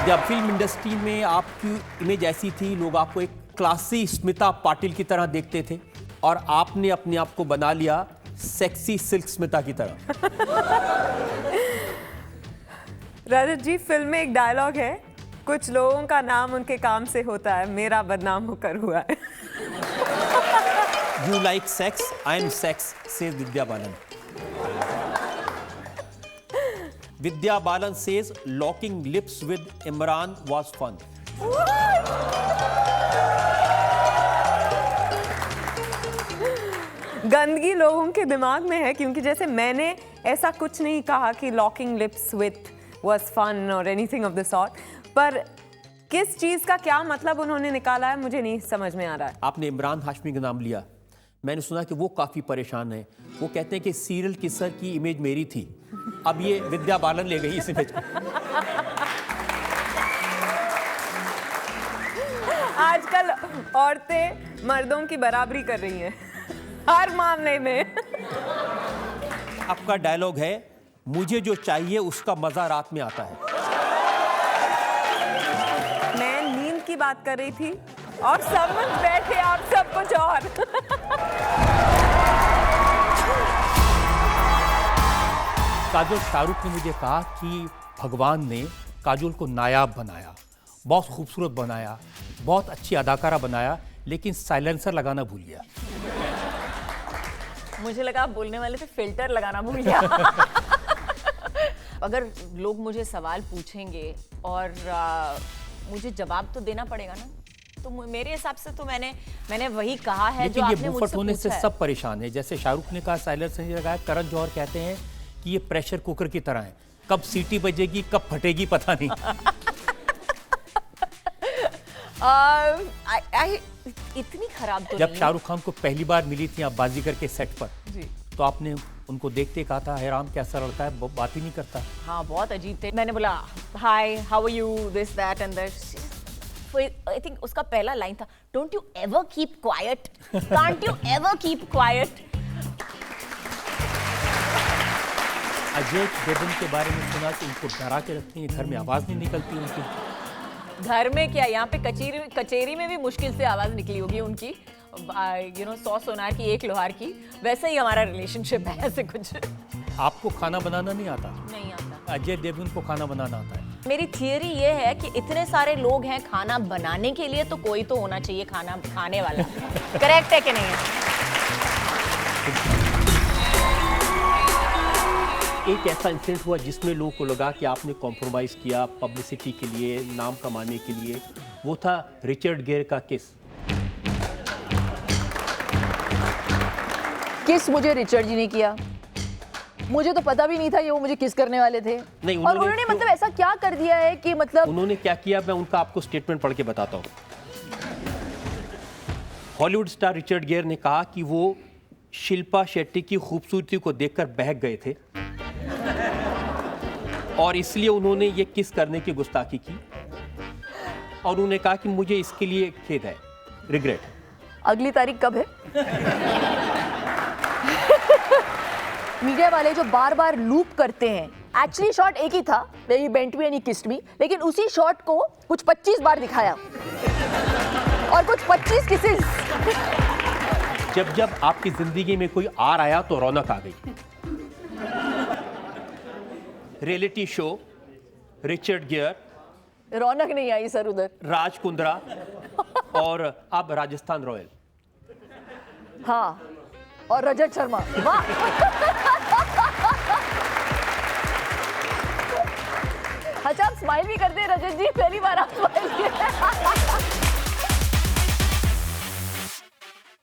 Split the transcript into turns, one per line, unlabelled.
विद्या, film industry में आपकी image ऐसी थी, लोग आपको एक क्लासी स्मिता पाटिल की तरह देखते थे और आपने अपने आप को बना लिया सेक्सी सिल्क स्मिता की तरह।
रजत जी, फिल्म में एक डायलॉग है, कुछ लोगों का नाम उनके काम से होता है, मेरा बदनाम होकर हुआ है।
You like sex, I am sex, says Vidya Balan. Vidya Balan says locking lips with Imran was fun.
गंदगी लोगों के दिमाग में है, क्योंकि जैसे मैंने ऐसा कुछ नहीं कहा कि locking lips with was fun और एनीथिंग ऑफ द सॉर्ट, पर किस चीज का क्या मतलब उन्होंने निकाला है मुझे नहीं समझ में आ रहा है।
आपने इमरान हाशमी का नाम लिया, मैंने सुना कि वो काफी परेशान है। वो कहते हैं कि सीरियल किसर की इमेज मेरी थी, अब ये विद्या बालन ले गई इस इमेज को।
आजकल औरतें मर्दों की बराबरी कर रही हैं हर मामले में।
आपका डायलॉग है, मुझे जो चाहिए उसका मजा रात में आता है।
मैं नींद की बात कर रही थी और समझ बैठे आप सब कुछ और।
काजोल, शाहरुख ने मुझे कहा कि भगवान ने काजोल को नायाब बनाया, बहुत खूबसूरत बनाया, बहुत अच्छी अदाकारा बनाया, लेकिन साइलेंसर लगाना भूल गया।
मुझे लगा आप बोलने वाले थे फिल्टर लगाना भूल गया। अगर लोग मुझे सवाल पूछेंगे और मुझे जवाब तो देना पड़ेगा ना, तो मेरे हिसाब से तो मैंने वही कहा है जो आपने मुझसे पूछा है।
लेकिन ये मुफ्त होने से सब परेशान है। जैसे शाहरुख ने कहा साइलेंसर नहीं लगाया, करण जौहर कहते हैं कि ये प्रेशर कुकर की तरह है, कब सीटी बजेगी कब फटेगी पता नहीं।
इतनी खराब तो
जब
नहीं।
शाहरुख खान को पहली बार मिली थी आप बाजीगर के सेट पर
जी।
तो आपने उनको देखते कहा था, हैरान कैसा लड़का है, बात ही नहीं करता।
हाँ, बहुत अजीब थे। मैंने बोला hi how are you, this that and that. I think उसका पहला लाइन था, don't you ever keep quiet, can't you ever keep quiet.
Ajay Devgan के बारे में सुना कि उनको डरा के रखती हैं, घर में आवाज नहीं निकलती उनकी।
घर में क्या, यहाँ पे कचेरी में भी मुश्किल से आवाज निकली होगी उनकी। 100 सोनार की 1 लोहार की, वैसे ही हमारा रिलेशनशिप है, ऐसे कुछ।
आपको खाना बनाना नहीं आता?
नहीं आता।
अजय देवगन को खाना बनाना आता है।
मेरी थियरी ये है कि इतने सारे लोग हैं खाना बनाने के लिए, तो कोई तो होना चाहिए खाना खाने वाला। करेक्ट है कि नहीं है?
एक ऐसा इंसिडेंट हुआ जिसमें लोगों को लगा कि आपने कॉम्प्रोमाइज किया पब्लिसिटी के लिए, नाम कमाने के लिए, वो था रिचर्ड गेयर का किस।
किस मुझे रिचर्ड जी ने किया, मुझे तो पता भी नहीं था ये वो मुझे किस करने वाले थे।
नहीं,
और उन्होंने मतलब ऐसा क्या कर दिया है कि मतलब
उन्होंने क्या किया, मैं उनका आपको स्टेटमेंट पढ़ के बताता हूँ। हॉलीवुड स्टार रिचर्ड गेयर ने कहा कि वो शिल्पा शेट्टी की खूबसूरती को देखकर बहक गए थे और इसलिए उन्होंने ये किस करने की गुस्ताखी की और उन्होंने कहा कि मुझे इसके लिए खेद है, रिग्रेट।
अगली तारीख कब है? मीडिया वाले जो बार बार लूप करते हैं, एक्चुअली शॉट एक ही था, he bent me and he kissed me, लेकिन उसी शॉट को कुछ 25 बार दिखाया और कुछ 25 किसेस।
जब जब आपकी जिंदगी में कोई आर आया तो रौनक आ गई। रियलिटी शो, रिचर्ड गियर,
रौनक नहीं आई सर उधर।
राज कुंद्रा और अब राजस्थान रॉयल।
हाँ, और रजत शर्मा। वाह। अच्छा, आप स्माइल भी करते हैं रजत जी, पहली बार आप स्माइल किए।